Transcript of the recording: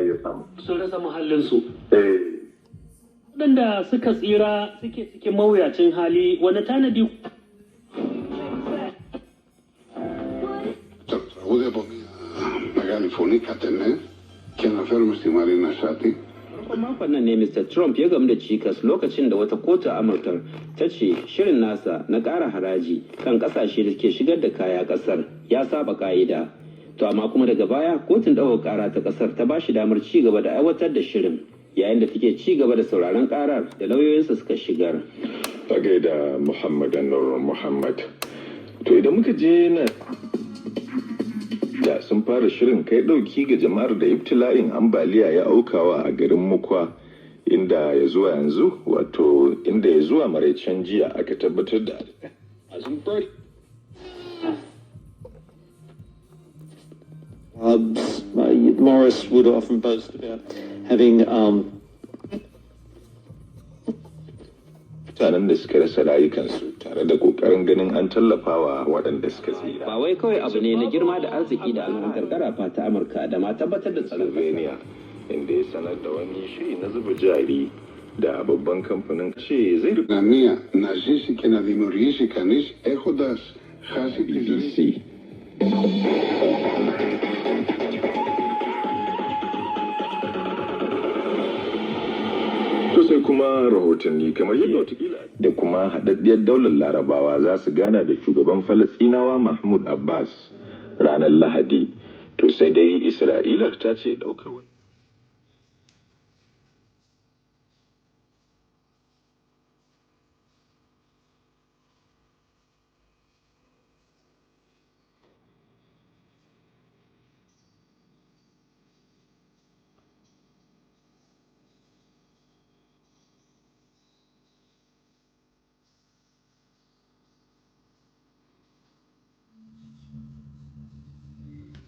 ya samu. Sun rasa muhallinsu. Eh. Waɗanda suka tsira suke cikin mawuyacin hali wani tanadi. Τραγούδι από μια μεγάλη φωνή κατενέ και αναφέρομαι στη Μαρίνα Σάτι. Makon nan ne Mr. Trump ya gamu da cikas lokacin da wata kotu a Amurka ta ce shirin nasa na ƙara haraji kan ƙasashe da ke shigar da kaya ƙasar ya saba ƙa'ida. To amma kuma daga baya kotun ɗaukar ƙara ta ƙasar ta ba shi damar ci gaba da aiwatar da shirin yayin da take ci gaba da sauraron ƙarar da lauyoyinsa suka shigar. Ta gaida Muhammad Anwar Muhammad. To idan muka je na da sun fara shirin kai ɗauki ga jama'ar da ibtila'in ambaliya ya aukawa a garin Mukwa inda ya zuwa yanzu wato inda ya zuwa maraicen jiya aka tabbatar da Morris would often boast about having mutanen da suka rasa rayukansu tare da kokarin ganin an tallafawa waɗanda suka tsira. Ba wai kawai abu ne na girma da arziki da al'adar karafa ta Amurka da ma tabbatar da tsaron Slovenia inda ya sanar da wani shiri na zuba jari da babban kamfanin ce zai Να μία να ζήσει και να δημιουργήσει κανείς έχοντας χάσει τη ζωή. BBC. Sai kuma rahotanni kamar yadda watakila da kuma haɗaɗɗiyar daular larabawa za su gana da shugaban falasɗinawa Mahmud Abbas ranar Lahadi. To sai dai Isra'ila ta ce ɗaukar